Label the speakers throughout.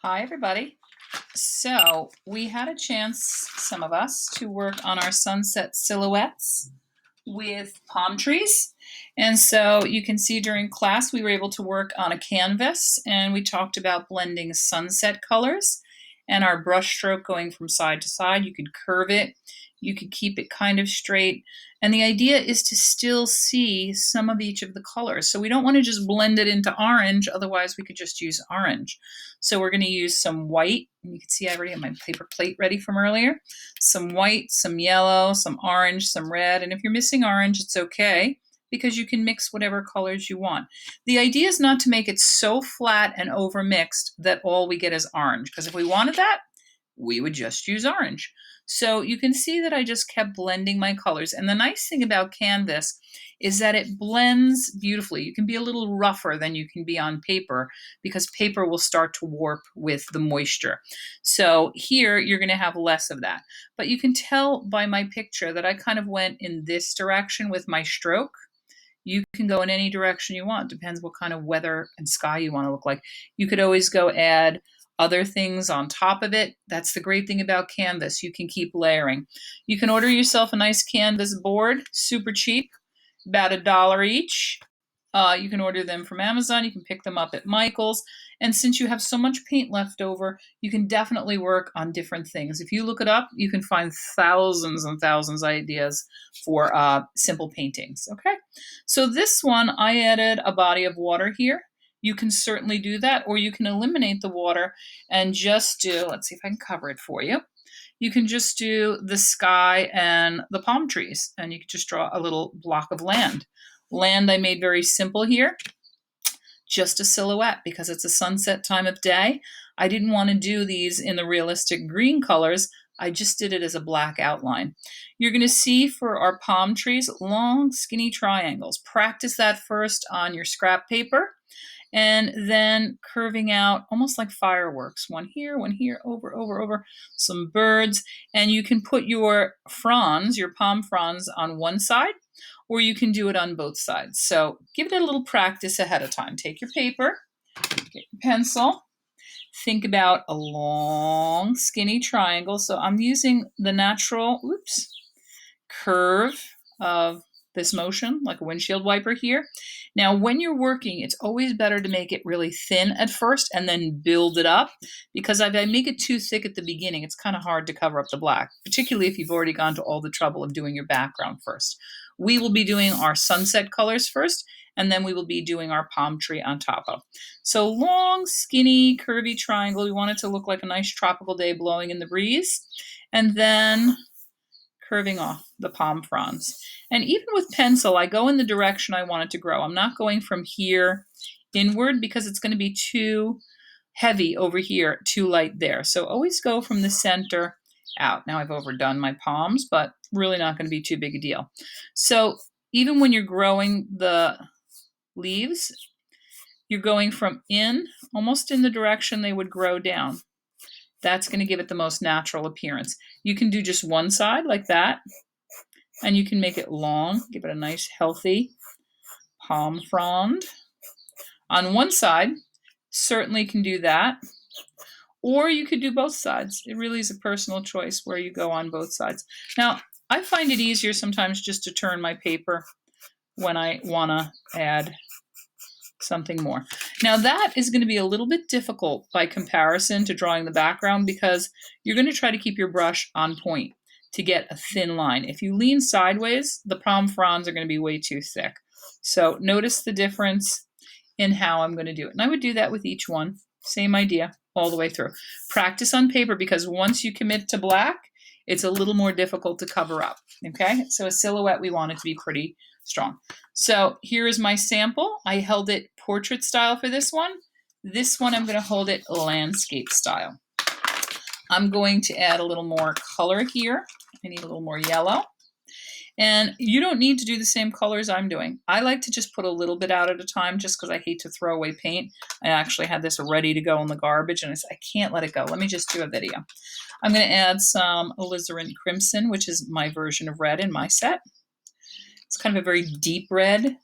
Speaker 1: Hi, everybody. So we had a chance, some of us, to work on our sunset silhouettes with palm trees. And so you can see during class, we were able to work on a canvas and we talked about blending sunset colors and our brush stroke going from side to side. You could curve it, you could keep it kind of straight. And the idea is to still see some of each of the colors. So we don't want to just blend it into orange, otherwise we could just use orange. So we're going to use some white. You can see I already have my paper plate ready from earlier. Some white, some yellow, some orange, some red. And if you're missing orange, it's okay because you can mix whatever colors you want. The idea is not to make it so flat and overmixed that all we get is orange, because if we wanted that, we would just use orange. So you can see that I just kept blending my colors. And the nice thing about canvas is that it blends beautifully. You can be a little rougher than you can be on paper because paper will start to warp with the moisture. So here you're going to have less of that. But you can tell by my picture that I kind of went in this direction with my stroke. You can go in any direction you want. Depends what kind of weather and sky you want to look like. You could always go add other things on top of it. That's the great thing about canvas. You can keep layering. You can order yourself a nice canvas board, super cheap, about $1 each. You can order them from Amazon. You can pick them up at Michael's. And since you have so much paint left over, you can definitely work on different things. If you look it up, you can find thousands and thousands of ideas for simple paintings. Okay, so this one, I added a body of water here. You can certainly do that, or you can eliminate the water and just do, let's see if I can cover it for you. You can just do the sky and the palm trees, and you can just draw a little block of land. Land I made very simple here, just a silhouette because it's a sunset time of day. I didn't want to do these in the realistic green colors. I just did it as a black outline. You're going to see for our palm trees, long skinny triangles. Practice that first on your scrap paper and then curving out almost like fireworks. One here, over, over, over, some birds. And you can put your fronds, your palm fronds on one side, or you can do it on both sides. So give it a little practice ahead of time. Take your paper, get your pencil, think about a long skinny triangle. So I'm using the natural, curve of this motion, like a windshield wiper here. Now, when you're working, it's always better to make it really thin at first and then build it up, because if I make it too thick at the beginning, it's kind of hard to cover up the black, particularly if you've already gone to all the trouble of doing your background first. We will be doing our sunset colors first, and then we will be doing our palm tree on top of. So long, skinny, curvy triangle. We want it to look like a nice tropical day blowing in the breeze. And then curving off the palm fronds. And even with pencil, I go in the direction I want it to grow. I'm not going from here inward because it's going to be too heavy over here, too light there. So always go from the center out. Now I've overdone my palms, but really not going to be too big a deal. So even when you're growing the leaves, you're going from in, almost in the direction they would grow down. That's going to give it the most natural appearance. You can do just one side like that, and you can make it long, give it a nice healthy palm frond. On one side, certainly can do that, or you could do both sides. It really is a personal choice where you go on both sides. Now, I find it easier sometimes just to turn my paper when I want to add something more. Now that is going to be a little bit difficult by comparison to drawing the background because you're going to try to keep your brush on point to get a thin line. If you lean sideways, the palm fronds are going to be way too thick. So notice the difference in how I'm going to do it. And I would do that with each one. Same idea all the way through. Practice on paper because once you commit to black, it's a little more difficult to cover up. Okay, so a silhouette, we want it to be pretty strong. So here is my sample. I held it portrait style for this one. This one I'm going to hold it landscape style. I'm going to add a little more color here. I need a little more yellow. And you don't need to do the same colors I'm doing. I like to just put a little bit out at a time just because I hate to throw away paint. I actually had this ready to go in the garbage and I can't let it go. Let me just do a video. I'm going to add some alizarin crimson, which is my version of red in my set. It's kind of a very deep red.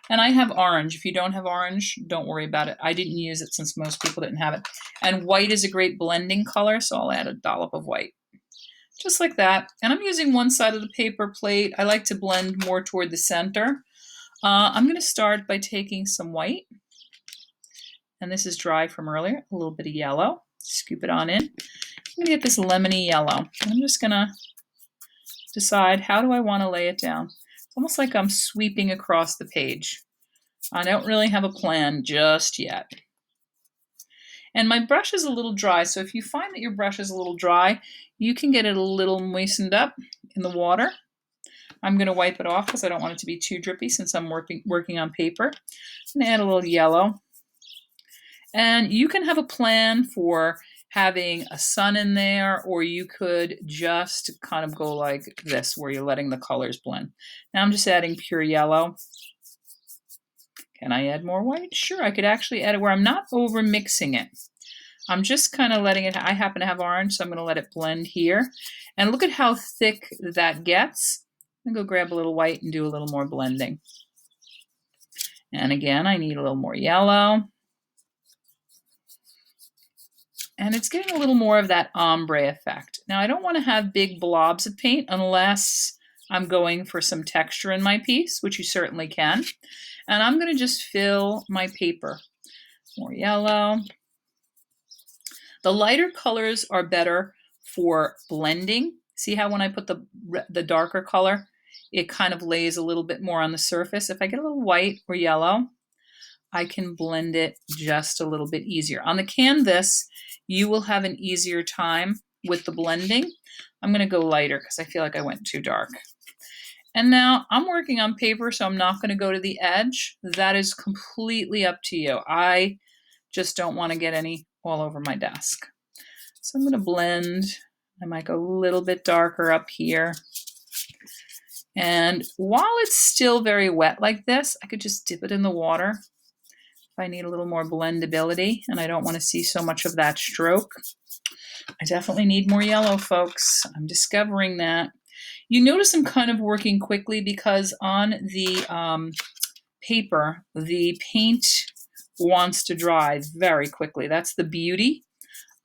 Speaker 1: And I have orange. If you don't have orange, don't worry about it. I didn't use it since most people didn't have it. And white is a great blending color, so I'll add a dollop of white. Just like that. And I'm using one side of the paper plate. I like to blend more toward the center. I'm going to start by taking some white. And this is dry from earlier. A little bit of yellow. Scoop it on in. I'm going to get this lemony yellow. And I'm just going to decide, how do I want to lay it down? It's almost like I'm sweeping across the page. I don't really have a plan just yet. And my brush is a little dry, so if you find that your brush is a little dry, you can get it a little moistened up in the water. I'm going to wipe it off because I don't want it to be too drippy since I'm working on paper. I'm going to add a little yellow. And you can have a plan for having a sun in there, or you could just kind of go like this, where you're letting the colors blend. Now I'm just adding pure yellow. Can I add more white? Sure, I could actually add it where I'm not over mixing it. I'm just kind of letting it, I happen to have orange, so I'm going to let it blend here. And look at how thick that gets. I'm going to go grab a little white and do a little more blending. And again, I need a little more yellow. And it's getting a little more of that ombre effect. Now, I don't want to have big blobs of paint unless I'm going for some texture in my piece, which you certainly can. And I'm going to just fill my paper. More yellow. The lighter colors are better for blending. See how when I put the darker color, it kind of lays a little bit more on the surface. If I get a little white or yellow, I can blend it just a little bit easier. On the canvas, you will have an easier time with the blending. I'm going to go lighter because I feel like I went too dark. And now I'm working on paper, so I'm not going to go to the edge. That is completely up to you. I just don't want to get any all over my desk. So I'm going to blend. I might go a little bit darker up here. And while it's still very wet like this, I could just dip it in the water if I need a little more blendability and I don't want to see so much of that stroke. I definitely need more yellow, folks. I'm discovering that. You notice I'm kind of working quickly because on the paper, the paint wants to dry very quickly. That's the beauty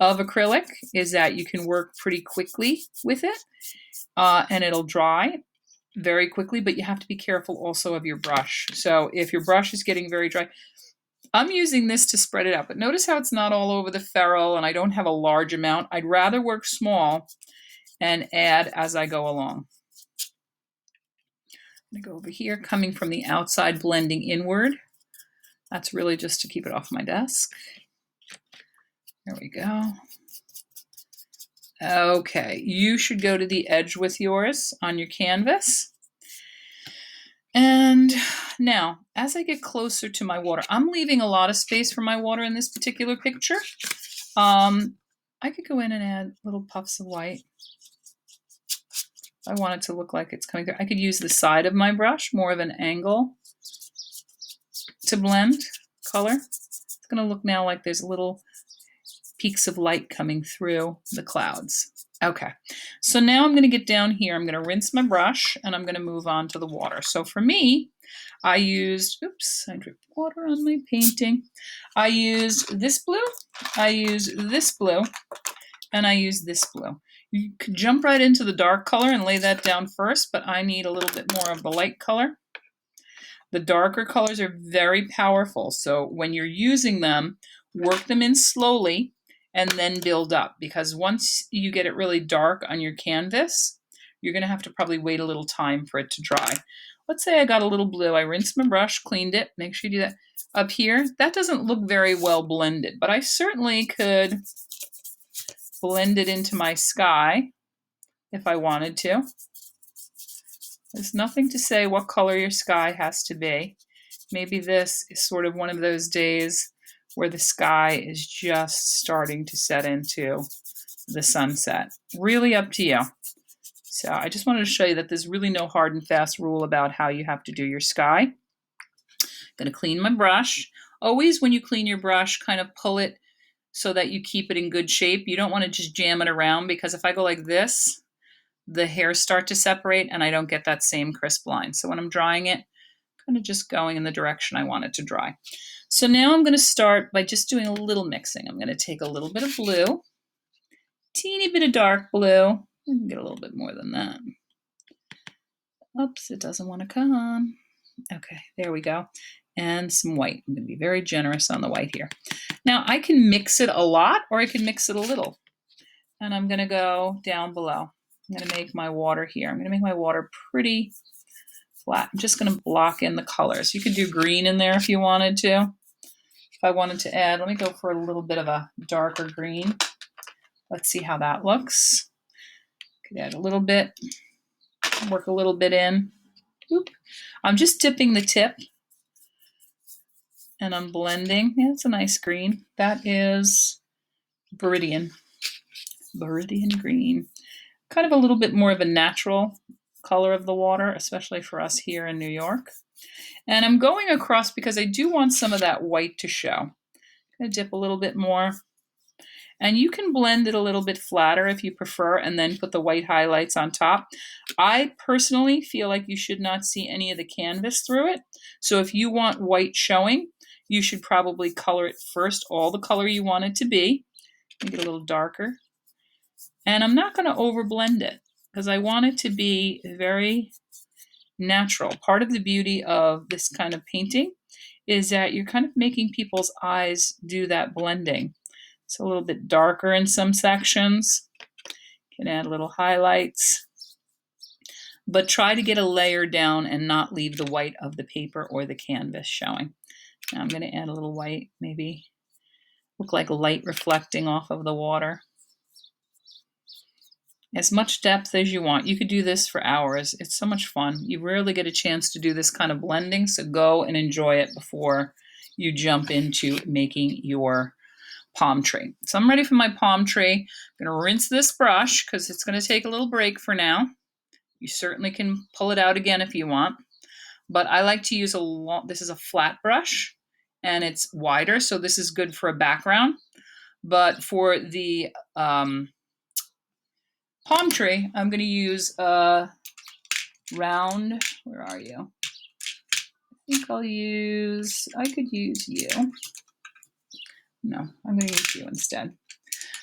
Speaker 1: of acrylic, is that you can work pretty quickly with it and it'll dry very quickly, but you have to be careful also of your brush. So if your brush is getting very dry, I'm using this to spread it out, but notice how it's not all over the ferrule and I don't have a large amount. I'd rather work small and add as I go along. I'm going to go over here, coming from the outside, blending inward. That's really just to keep it off my desk. There we go. Okay, you should go to the edge with yours on your canvas. And now, as I get closer to my water, I'm leaving a lot of space for my water in this particular picture. I could go in and add little puffs of white. I want it to look like it's coming through. I could use the side of my brush, more of an angle to blend color. It's going to look now like there's little peaks of light coming through the clouds. Okay, so now I'm going to get down here. I'm going to rinse my brush and I'm going to move on to the water. So for me, I used, oops, I dripped water on my painting. I used this blue, I used this blue, and I used this blue. You could jump right into the dark color and lay that down first, but I need a little bit more of the light color. The darker colors are very powerful, so when you're using them, work them in slowly and then build up, because once you get it really dark on your canvas, you're going to have to probably wait a little time for it to dry. Let's say I got a little blue. I rinsed my brush, cleaned it. Make sure you do that. Up here, that doesn't look very well blended, but I certainly could blend it into my sky if I wanted to. There's nothing to say what color your sky has to be. Maybe this is sort of one of those days where the sky is just starting to set into the sunset. Really up to you. So I just wanted to show you that there's really no hard and fast rule about how you have to do your sky. I'm going to clean my brush. Always when you clean your brush, kind of pull it so that you keep it in good shape. You don't want to just jam it around, because if I go like this, the hairs start to separate and I don't get that same crisp line. So when I'm drying it, kind of just going in the direction I want it to dry. So now I'm going to start by just doing a little mixing. I'm going to take a little bit of blue, teeny bit of dark blue. I can get a little bit more than that. Oops, it doesn't want to come. Okay, there we go. And some white. I'm going to be very generous on the white here. Now I can mix it a lot or I can mix it a little. And I'm going to go down below. I'm going to make my water here. I'm going to make my water pretty flat. I'm just going to block in the colors. You could do green in there if you wanted to. If I wanted to add, let me go for a little bit of a darker green. Let's see how that looks. Could add a little bit, work a little bit in. Oop. I'm just dipping the tip and I'm blending. Yeah, it's a nice green. That is Viridian green. Kind of a little bit more of a natural color of the water, especially for us here in New York. And I'm going across because I do want some of that white to show. I'm going to dip a little bit more. And you can blend it a little bit flatter if you prefer and then put the white highlights on top. I personally feel like you should not see any of the canvas through it. So if you want white showing, you should probably color it first, all the color you want it to be. Make it a little darker. And I'm not going to overblend it because I want it to be very natural. Part of the beauty of this kind of painting is that you're kind of making people's eyes do that blending. It's a little bit darker in some sections. You can add little highlights. But try to get a layer down and not leave the white of the paper or the canvas showing. Now I'm going to add a little white, maybe look like light reflecting off of the water. As much depth as you want. You could do this for hours. It's so much fun. You rarely get a chance to do this kind of blending, so go and enjoy it before you jump into making your palm tree. So I'm ready for my palm tree. I'm going to rinse this brush because it's going to take a little break for now. You certainly can pull it out again if you want. But I like to use this is a flat brush and it's wider, so this is good for a background. But for the palm tree, I'm going to use a round, where are you? I could use you. No, I'm going to use you instead.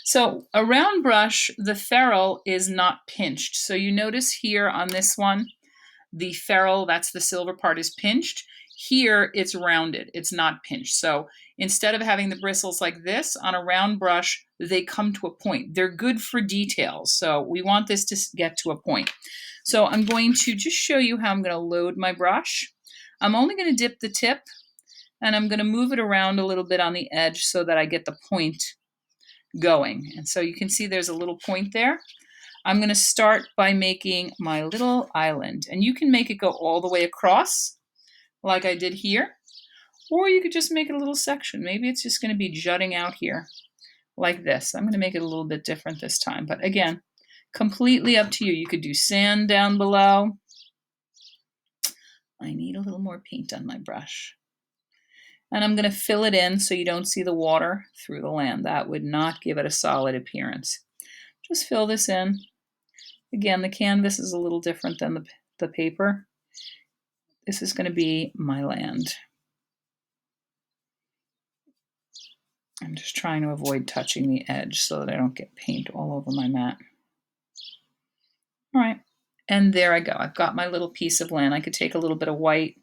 Speaker 1: So a round brush, the ferrule is not pinched. So you notice here on this one, the ferrule, that's the silver part, is pinched. Here it's rounded, it's not pinched. So instead of having the bristles like this on a round brush, they come to a point. They're good for details. So we want this to get to a point. So I'm going to just show you how I'm going to load my brush. I'm only going to dip the tip and I'm going to move it around a little bit on the edge so that I get the point going. And so you can see there's a little point there. I'm going to start by making my little island. And you can make it go all the way across like I did here. Or you could just make it a little section. Maybe it's just going to be jutting out here like this. I'm going to make it a little bit different this time. But again, completely up to you. You could do sand down below. I need a little more paint on my brush. And I'm going to fill it in so you don't see the water through the land. That would not give it a solid appearance. Just fill this in. Again, the canvas is a little different than the paper. This is going to be my land. I'm just trying to avoid touching the edge so that I don't get paint all over my mat. All right, and there I go. I've got my little piece of land. I could take a little bit of white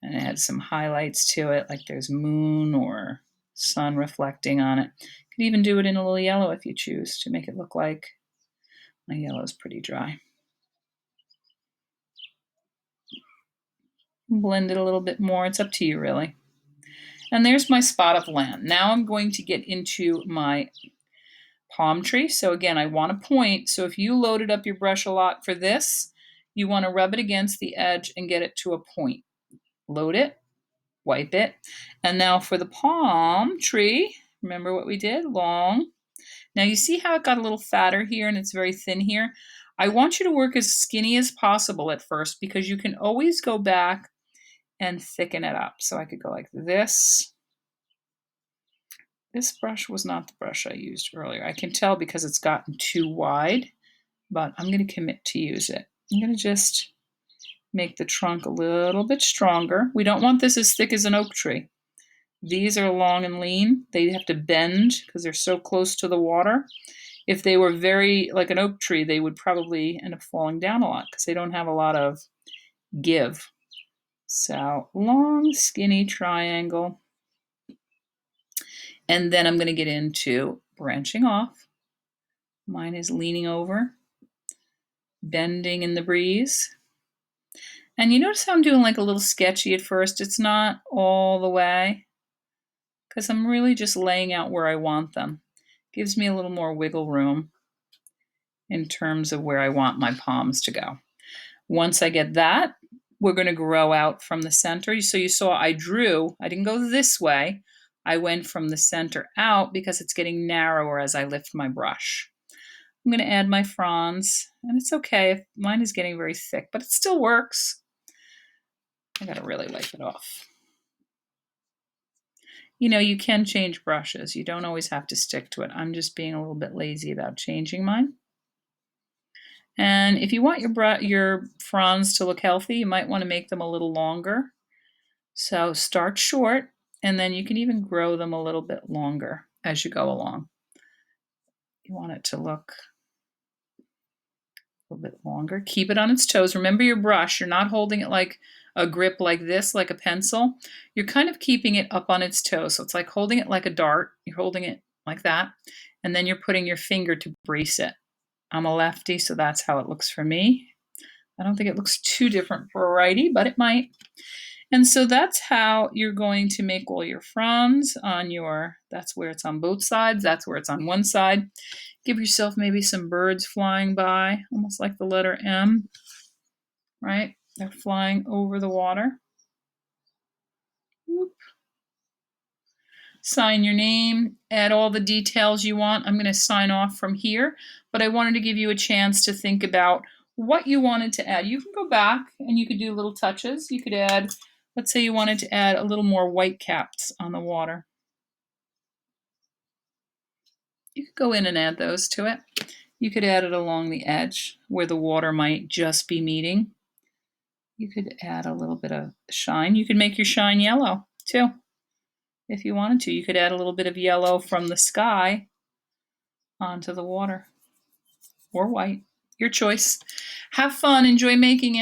Speaker 1: and add some highlights to it, like there's moon or sun reflecting on it. You could even do it in a little yellow if you choose to make it look like my yellow is pretty dry. Blend it a little bit more. It's up to you, really. And there's my spot of land. Now I'm going to get into my palm tree. So again, I want a point. So if you loaded up your brush a lot for this, you want to rub it against the edge and get it to a point. Load it, wipe it. And now for the palm tree, remember what we did? Long. Now you see how it got a little fatter here and it's very thin here? I want you to work as skinny as possible at first because you can always go back and thicken it up. So I could go like this. This brush was not the brush I used earlier. I can tell because it's gotten too wide, but I'm going to commit to use it. I'm going to just make the trunk a little bit stronger. We don't want this as thick as an oak tree. These are long and lean. They have to bend because they're so close to the water. If they were very like an oak tree, they would probably end up falling down a lot because they don't have a lot of give. So long, skinny triangle. And then I'm going to get into branching off. Mine is leaning over, bending in the breeze. And you notice how I'm doing like a little sketchy at first. It's not all the way because I'm really just laying out where I want them. Gives me a little more wiggle room in terms of where I want my palms to go. Once I get that, we're going to grow out from the center. So you saw I didn't go this way. I went from the center out because it's getting narrower as I lift my brush. I'm going to add my fronds, and it's okay if mine is getting very thick, but it still works. I got to really wipe it off. You know, you can change brushes. You don't always have to stick to it. I'm just being a little bit lazy about changing mine. And if you want your fronds to look healthy, you might want to make them a little longer. So start short, and then you can even grow them a little bit longer as you go along. You want it to look a little bit longer. Keep it on its toes. Remember your brush. You're not holding it like a grip like this, like a pencil. You're kind of keeping it up on its toes. So it's like holding it like a dart. You're holding it like that, and then you're putting your finger to brace it. I'm a lefty, so that's how it looks for me. I don't think it looks too different for a righty, but it might. And so that's how you're going to make all your fronds on that's where it's on both sides, that's where it's on one side. Give yourself maybe some birds flying by, almost like the letter M, right? They're flying over the water. Whoop. Sign your name, add all the details you want. I'm going to sign off from here, but I wanted to give you a chance to think about what you wanted to add. You can go back and you could do little touches. You could add, let's say you wanted to add a little more white caps on the water. You could go in and add those to it. You could add it along the edge where the water might just be meeting. You could add a little bit of shine. You could make your shine yellow too. If you wanted to, you could add a little bit of yellow from the sky onto the water, or white, your choice. Have fun, enjoy making it.